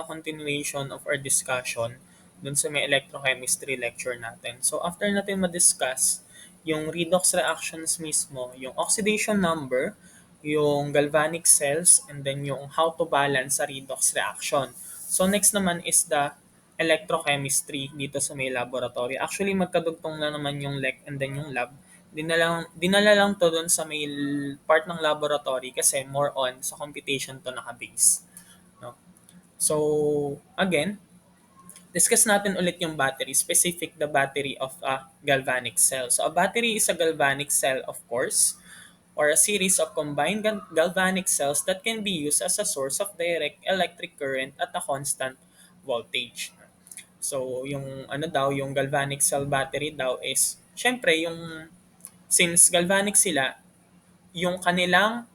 continuation of our discussion dun sa may electrochemistry lecture natin. So after natin ma-discuss yung redox reactions mismo, yung oxidation number, yung galvanic cells, and then yung how to balance sa redox reaction. So next naman is the electrochemistry dito sa may laboratory. Actually magkadugtong na naman yung lec and then yung lab. Dinala lang to dun sa may part ng laboratory kasi more on sa computation to naka-base. No? So, again, discuss natin ulit yung battery, specific the battery of a galvanic cell. So, a battery is a galvanic cell, of course, or a series of combined galvanic cells that can be used as a source of direct electric current at a constant voltage. So, yung ano daw, yung galvanic cell battery daw is, syempre, since galvanic sila, yung kanilang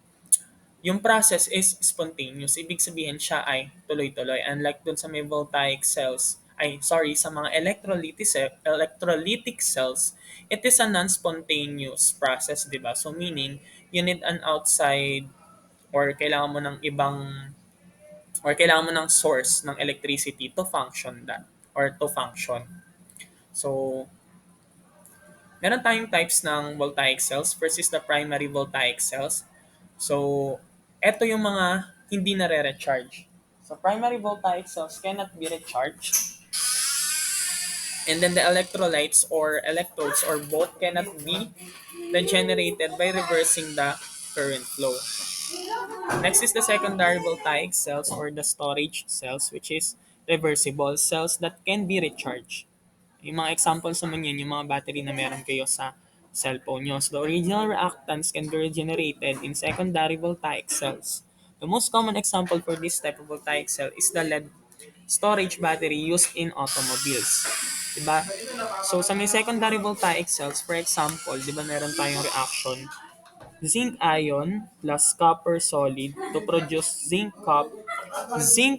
yung process is spontaneous. Ibig sabihin siya ay tuloy-tuloy. Unlike dun sa may voltaic cells, sa mga electrolytic cells, it is a non-spontaneous process, di ba? So meaning, you need an outside or kailangan mo ng ibang or kailangan mo ng source ng electricity to function that or to function. So, meron tayong types ng voltaic cells. First is the primary voltaic cells. So, eto yung mga hindi nare-recharge. So, primary voltaic cells cannot be recharged. And then the electrolytes or electrodes or both cannot be regenerated by reversing the current flow. Next is the secondary voltaic cells or the storage cells, which is reversible cells that can be recharged. Yung mga examples naman yan, yung mga battery na meron kayo sa cellphone nyo. So the original reactants can be regenerated in secondary voltaic cells. The most common example for this type of voltaic cell is the lead storage battery used in automobiles. Diba? So sa may secondary voltaic cells, for example, diba meron tayong reaction zinc ion plus copper solid to produce zinc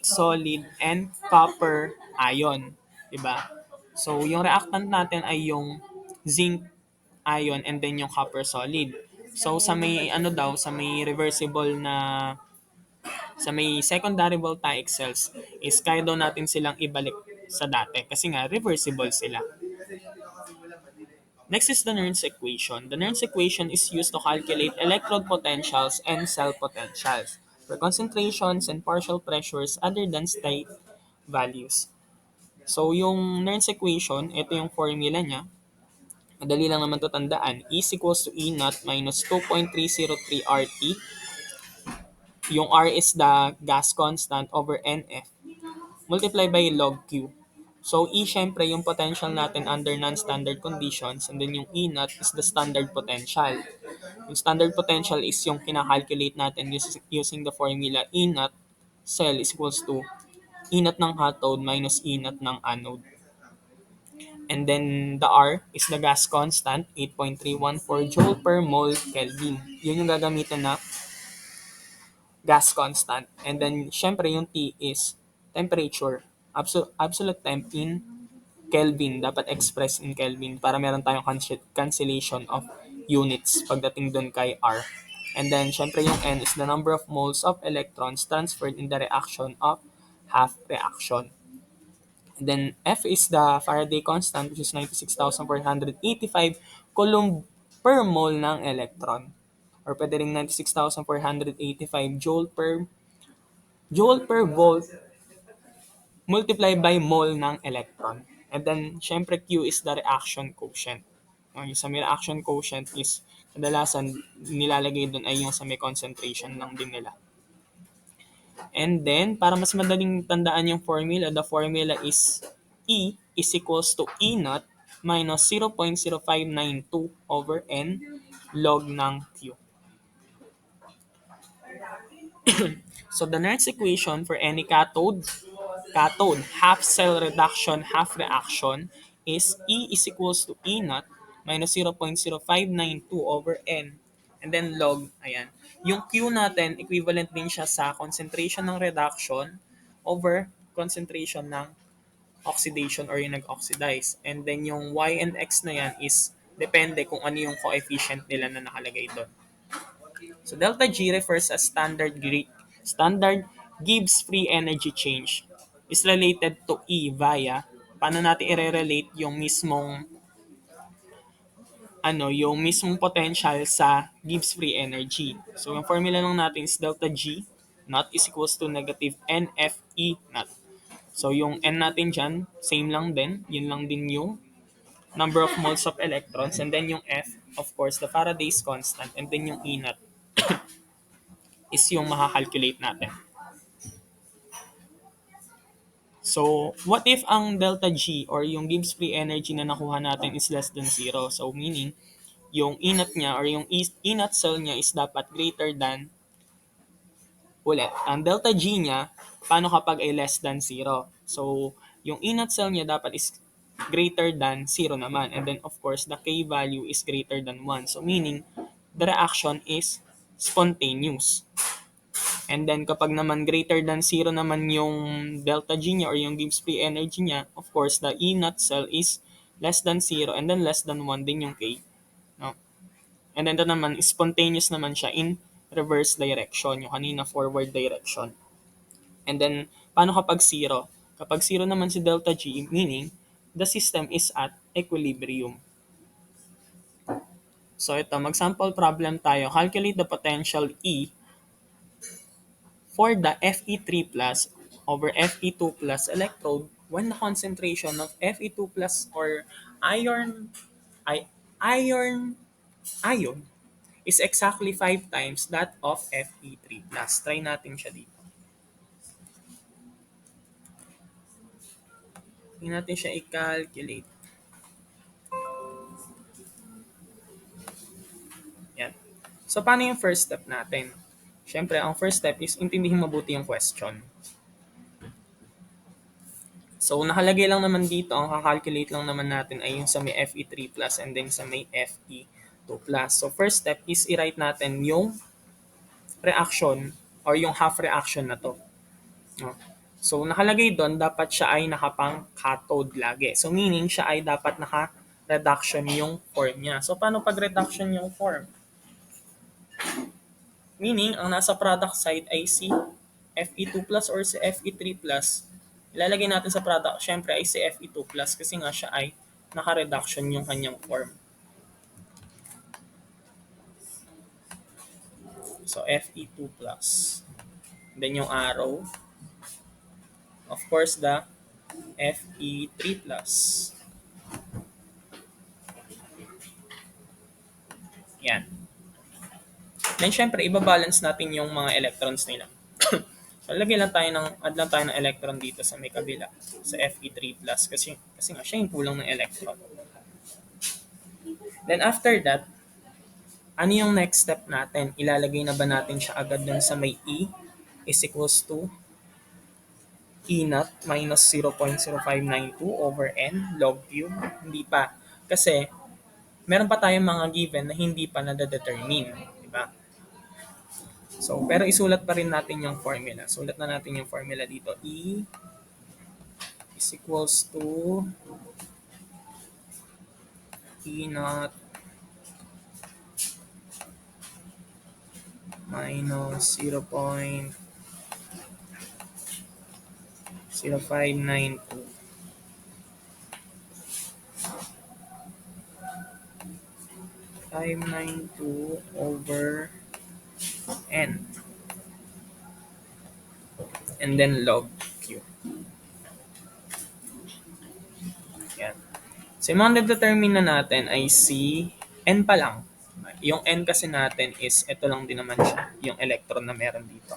solid and copper ion, 'di ba? So yung reactant natin ay yung zinc ion and then yung copper solid. So sa may ano daw, sa may reversible na sa may secondary voltaic cells is kaya daw natin silang ibalik sa dati kasi nga reversible sila. Next is the Nernst equation. The Nernst equation is used to calculate electrode potentials and cell potentials for concentrations and partial pressures other than state values. So, yung Nernst equation, ito yung formula niya. Madali lang naman ito tandaan. E is equals to E naught minus 2.303 RT. Yung R is the gas constant over NF multiply by log Q. So, E syempre yung potential natin under non-standard conditions and then yung E naught is the standard potential. Yung standard potential is yung kinakalculate natin using the formula E naught cell is equals to E naught ng cathode minus E naught ng anode. And then the R is the gas constant, 8.314 joule per mole Kelvin. Yun yung gagamitin na gas constant. And then, syempre, yung T is temperature. Absolute temp in Kelvin. Dapat express in Kelvin para meron tayong cancellation of units pagdating dun kay R. And then, syempre, yung N is the number of moles of electrons transferred in the reaction of half reaction. And then, F is the Faraday constant, which is 96,485 coulomb per mole ng electron. Or pwede rin 96,485 joule per volt multiply by mole ng electron. And then, syempre, Q is the reaction quotient. Yung sa may reaction quotient is kadalasan nilalagay doon ay yung sa may concentration lang din nila. And then, para mas madaling tandaan yung formula, the formula is E is equals to E naught minus 0.0592 over N log ng Q. So the next equation for any cathode half cell reduction, half reaction is E is equals to E naught minus 0.0592 over N. And then log, ayan. Yung Q natin, equivalent din siya sa concentration ng reduction over concentration ng oxidation or yung nag-oxidize. And then yung Y and X na yan is depende kung ano yung coefficient nila na nakalagay doon. So delta G refers as standard gives free energy change. is related to E via paano natin i-relate yung mismong yung mismong potential sa Gibbs free energy. So, yung formula lang natin is delta G naught is equals to negative NFE naught. So, yung N natin dyan, same lang din. Yun lang din yung number of moles of electrons. And then yung F, of course, the Faraday's constant. And then yung E naught is yung makakalculate natin. So, what if ang delta G or yung Gibbs free energy na nakuha natin is less than 0? So, meaning, yung E naught niya or yung E naught cell niya is dapat greater than ulit. Ang delta G niya, paano kapag ay less than 0? So, yung E naught cell niya dapat is greater than 0 naman. And then, of course, the K value is greater than 1. So, meaning, the reaction is spontaneous. And then, kapag naman greater than 0 naman yung delta G niya or yung Gibbs free energy niya, of course, the E naught cell is less than 0 and then less than 1 din yung K. No? And then ito naman, spontaneous naman siya in reverse direction, yung kanina forward direction. And then, paano kapag 0? Kapag 0 naman si delta G, meaning, the system is at equilibrium. So ito, mag-sample problem tayo. Calculate the potential E for the Fe3 plus over Fe2 plus electrode when the concentration of Fe2 plus or iron I, iron ion is exactly 5 times that of Fe3 plus. Try natin siya dito. Hindi natin siya i-calculate. Yan. So, paano yung first step natin? Siyempre, ang first step is intindihin mabuti yung question. So, nakalagay lang naman dito, ang kakalculate lang naman natin ay yung sa may Fe3 plus and then sa may Fe2 plus. So, first step is i-write natin yung reaction or yung half reaction na to. No? So, nakalagay doon, dapat siya ay nakapang cathode lagi. So, meaning siya ay dapat naka-reduction yung form niya. So, paano pag reduction yung form? Meaning, ang nasa product side ay si Fe2 plus or si Fe3 plus. Ilalagay natin sa product, syempre ay si Fe2 plus kasi nga siya ay naka-reduction yung kanyang form. So, Fe2 plus. Then yung arrow. Of course, the Fe3 plus. Yan. Then, syempre, ibabalance natin yung mga electrons nila. So, add lang tayo ng electron dito sa may kabila, sa Fe3 plus, kasi nga siya yung kulang ng electron. Then, after that, ano yung next step natin? Ilalagay na ba natin siya agad dun sa may E is equals to E naught minus 0.0592 over N log cube? Hindi pa. Kasi, meron pa tayong mga given na hindi pa nade-determine. Diba? So, pero isulat pa rin natin yung formula. Sulat na natin yung formula dito. E is equals to E naught minus 0.0592 592 over N and then log Q. Yan. So, yung mga determine na natin ay si N pa lang. Yung N kasi natin is, ito lang din naman siya, yung electron na meron dito.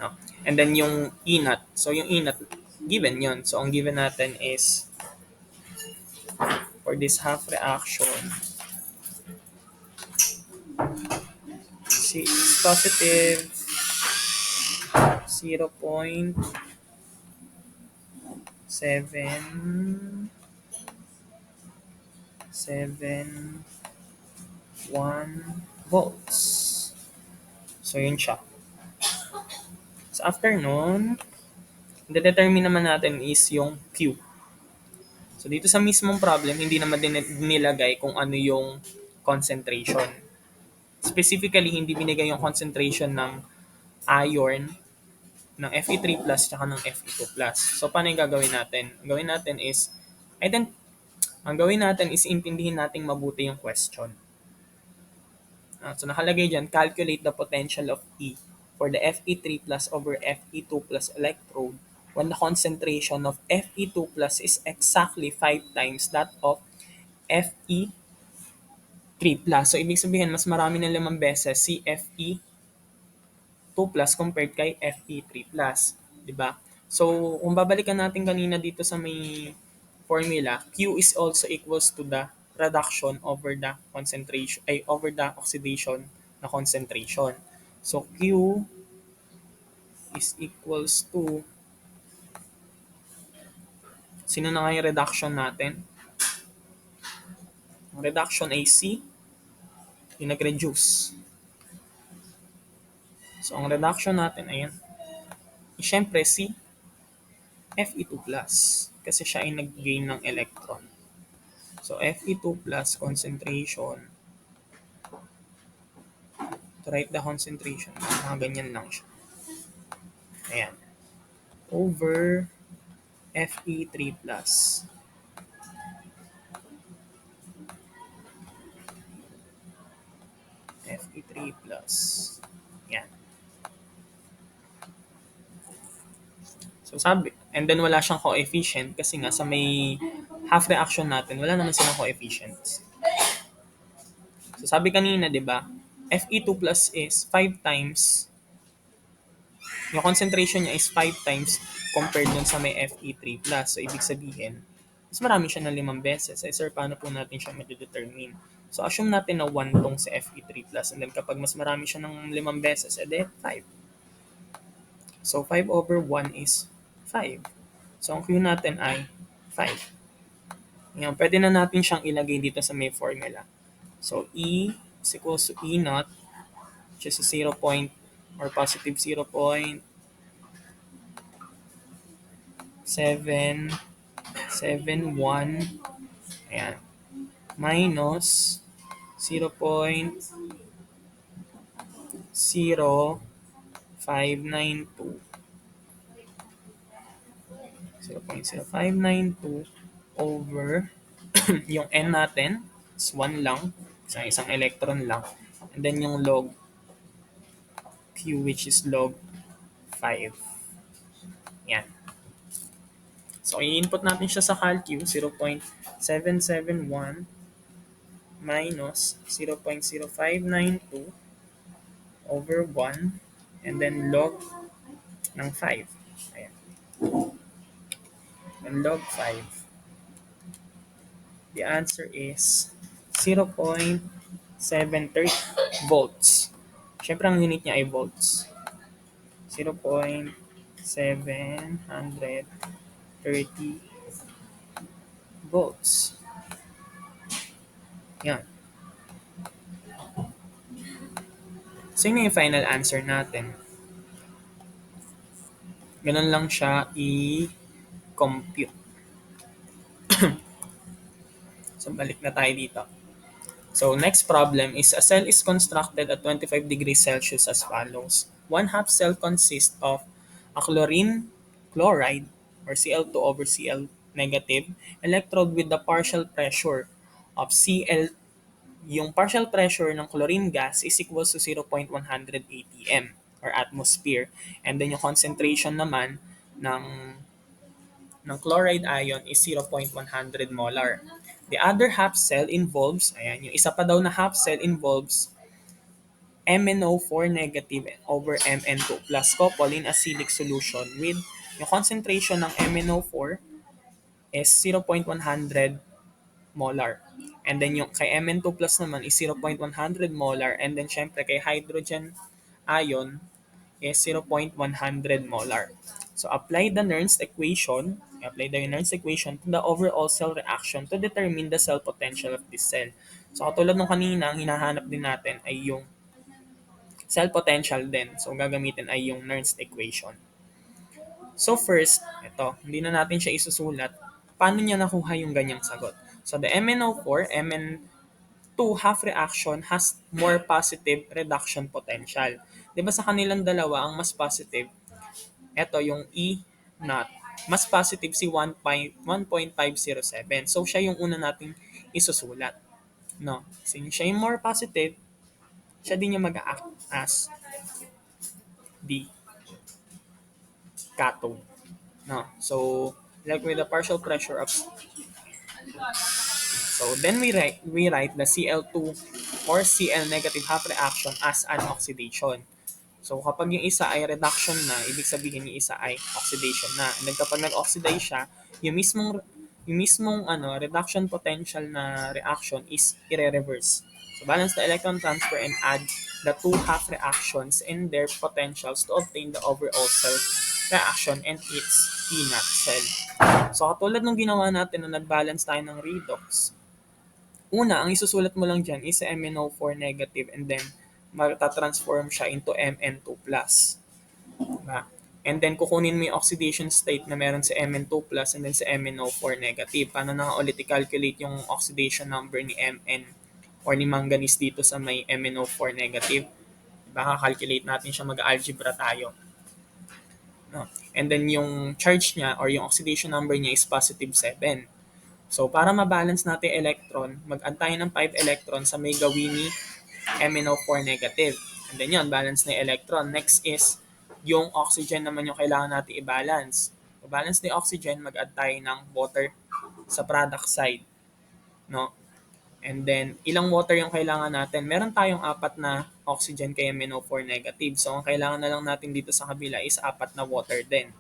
No? And then yung E naught. So, yung E naught, given yon. So, ang given natin is, for this half reaction, is positive 0.771 volts. So, yun siya. So, after nun, determine naman natin is yung Q. So, dito sa mismong problem, hindi naman din nilagay kung ano yung concentration. Specifically, hindi binigay yung concentration ng iron ng Fe3 plus tsaka ng Fe2 plus. So, paano yung gagawin natin? Ident- ang gawin natin is intindihin nating mabuti yung question. So, nakalagay dyan, calculate the potential of E for the Fe3 plus over Fe2 plus electrode when the concentration of Fe2 plus is exactly 5 times that of Fe3 plus. So, ibig sabihin, mas marami ng 5 beses si Fe2 plus compared kay Fe3 plus. Diba? So, kung babalikan natin kanina dito sa may formula, Q is also equals to the reduction over the concentration, ay over the oxidation na concentration. So, Q is equals to, sino na nga yung reduction natin? Ang reduction ay C, yung nag-reduce. So, ang reduction natin, ayan, syempre si Fe2 plus kasi siya ay nag-gain ng electron. So, Fe2 plus concentration, to write the concentration, mga ganyan lang siya. Ayan. Over Fe3 plus. Fe3 plus. Yan. So sabi, and then wala siyang coefficient kasi nga sa may half reaction natin, wala naman silang coefficients. So sabi kanina, 'di ba? Fe2 plus is 5 times, yung concentration niya is 5 times compared dun sa may Fe3 plus. So ibig sabihin, mas marami siya ng 5 beses. Eh sir, paano po natin siya ma-determine? So assume natin na 1 tong sa Fe3 plus, and then kapag mas marami siya ng 5 beses, edi 5. So 5 over 1 is 5. So ang Q natin ay 5. Ngayon, pwede na natin siyang ilagay dito sa may formula. So E is equals to E naught, which is 0 point or positive 0.771, ayan, minus 0.0592, 0.0592 over yung N natin is 1 lang, isang electron lang, and then yung log Q, which is log 5. Yan. So, i-input natin siya sa CalQ, 0.771 minus 0.0592 over 1, and then log ng 5. Ayan. And log 5. The answer is 0.730 volts. Siyempre, ang unit niya ay volts. 0.730 volts. Yan. So, yun yung final answer natin. Ganun lang siya i-compute. So, balik na tayo dito. So, next problem is a cell is constructed at 25 degrees Celsius as follows. One half cell consists of a chlorine chloride or Cl2 over Cl negative electrode with the partial pressure of Cl. Yung partial pressure ng chlorine gas is equals to 0.100 atm or atmosphere. And then yung concentration naman ng chloride ion is 0.100 molar. The other half cell involves, ayan, yung isa pa daw na half cell involves MnO4 negative over Mn2 plus couple in acidic solution with yung concentration ng MnO4 is 0.100 molar. And then yung kay Mn2 plus naman is 0.100 molar, and then syempre kay hydrogen ion is 0.100 molar. So apply the Nernst equation, to the overall cell reaction to determine the cell potential of this cell. So katulad nung kanina, ang hinahanap din natin ay yung cell potential din. So gagamitin ay yung Nernst equation. So first, ito, hindi na natin siya isusulat. Paano niya nakuha yung ganyang sagot? So the MnO4, Mn2 half reaction has more positive reduction potential. 'Di ba sa kanilang dalawa ang mas positive Ito yung E naught. Mas positive si 1.507. So, siya yung una nating isusulat. No? Since siya yung more positive, siya din yung mag-act as the cathode. No? So, like with the partial pressure of, so then we write the Cl2 or Cl negative half reaction as an oxidation. So kapag yung isa ay reduction na, ibig sabihin yung isa ay oxidation na. And then kapag nag-oxidize siya, yung mismong reduction potential na reaction is ire-reverse. So balance the electron transfer and add the two half reactions and their potentials to obtain the overall cell reaction and its E-NAT cell. So katulad nung ginawa natin na nag-balance tayo ng redox, una, ang isusulat mo lang dyan is MnO4 negative and then magta-transform siya into Mn2 plus. Diba? And then kukunin mo yung oxidation state na meron sa Mn2 plus and then sa MnO4 negative. Paano na ulit i-calculate yung oxidation number ni Mn or ni manganese dito sa may MnO4 negative? Diba? Kakalculate natin siya, mag-algebra tayo. No? And then yung charge niya or yung oxidation number niya is positive 7. So, para ma-balance natin electron, mag-add tayo ng 5 electron sa may gawin ni MnO4 negative. And then yun, balance na yung electron. Next is, yung oxygen naman yung kailangan natin i-balance. To balance the oxygen, mag-add tayo ng water sa product side. No? And then, ilang water yung kailangan natin? Meron tayong 4 na oxygen kay MnO4 negative. So, ang kailangan na lang natin dito sa kabila is 4 na water din.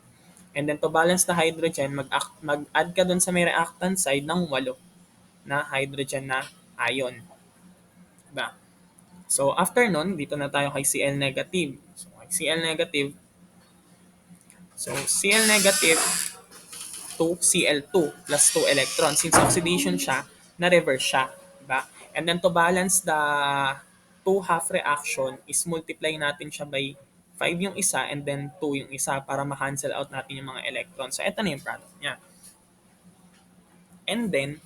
And then, to balance the hydrogen, mag-add ka dun sa may reactant side ng 8 na hydrogen na ion. Diba? So, after nun, dito na tayo kay Cl negative. So, kay Cl negative, so Cl negative to Cl2 plus 2 electrons. Since oxidation siya, na-reverse siya. Diba? And then to balance the two half reaction is multiply natin siya by 5 yung isa and then 2 yung isa para ma-cancel out natin yung mga electrons. So, ito na yung product niya. And then,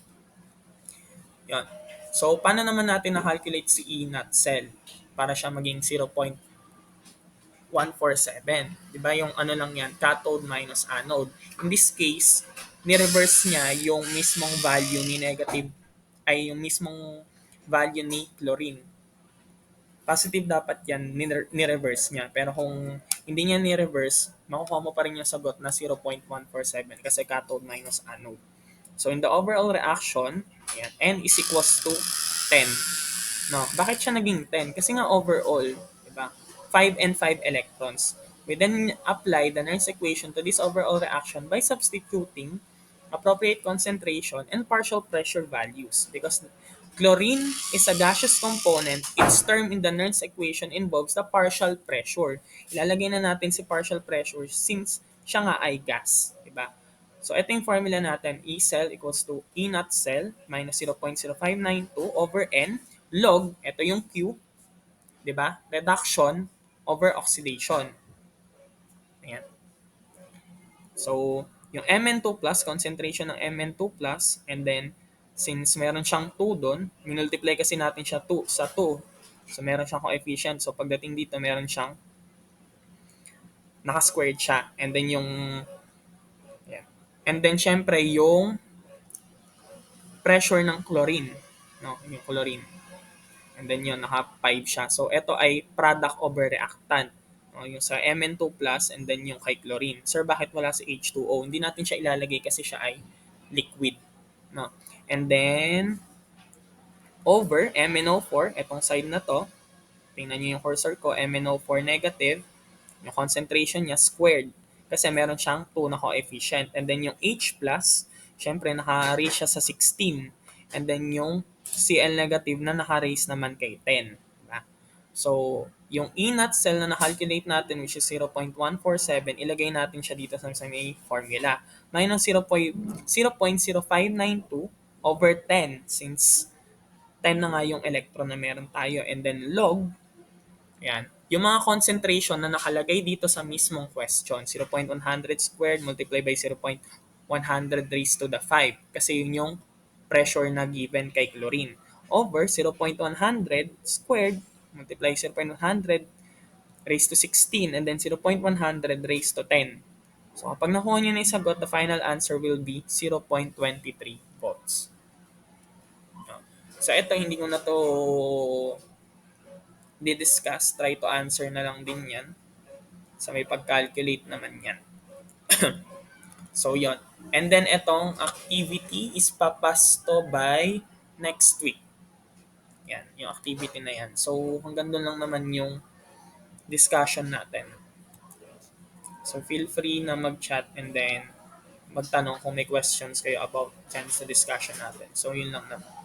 yun. So, paano naman natin na-calculate si E-NAT cell para siya maging 0.147? Diba yung ano lang yan, cathode minus anode. In this case, ni-reverse niya yung mismong value ni negative, ay yung mismong value ni chlorine. Positive dapat yan, ni-reverse niya. Pero kung hindi niya ni-reverse, makukuha mo pa rin yung sagot na 0.147 kasi cathode minus anode. So in the overall reaction, ayan, N is equals to 10. No, bakit siya naging 10? Kasi nga overall, 'di ba? 5 and 5 electrons. We then apply the Nernst equation to this overall reaction by substituting appropriate concentration and partial pressure values because chlorine is a gaseous component. Its term in the Nernst equation involves the partial pressure. Ilalagay na natin si partial pressure since siya nga ay gas, 'di ba? So, ito yung formula natin. E cell equals to E naught cell minus 0.0592 over N log, ito yung Q, di ba? Reduction over oxidation. Ayan. So, yung Mn2 plus, concentration ng Mn2 plus, and then, since meron siyang 2 doon, minultiply kasi natin siya 2 sa 2. So, meron siyang coefficient. So, pagdating dito, meron siyang naka-squared siya. And then yung, ayan. And then, syempre, yung pressure ng chlorine. No, yung chlorine. And then yun, naka-5 siya. So, ito ay product over reactant. No, yung sa Mn2 plus and then yung kay chlorine. Sir, bakit wala sa H2O? Hindi natin siya ilalagay kasi siya ay liquid. No? And then, over MnO4, etong side na to, tingnan nyo yung cursor ko, MnO4 negative, yung concentration niya squared. Kasi meron siyang 2 na coefficient. And then yung H plus, syempre naka-raise siya sa 16. And then yung Cl negative na naka-raise naman kay 10. Diba? So, yung E naught cell na na-calculate natin which is 0.147, ilagay natin siya dito sa may formula. Minus 0.0592 over 10 since 10 na nga yung electron na meron tayo. And then log, yan. Yung mga concentration na nakalagay dito sa mismong question, 0.100 squared multiplied by 0.100 raised to the 5. Kasi yun yung pressure na given kay chlorine. Over 0.100 squared multiply 0.100 raised to 16, and then 0.100 raised to 10. So kapag nakuha nyo na yung sagot, the final answer will be 0.23 volts. So ito, hindi ko na to di-discuss. Try to answer na lang din yan. So may pag-calculate naman yan. So yon. And then itong activity is papasto by next week. Yan, yung activity na yan. So hanggang doon lang naman yung discussion natin. So feel free na mag-chat and then magtanong kung may questions kayo about dyan sa discussion natin. So yun lang naman.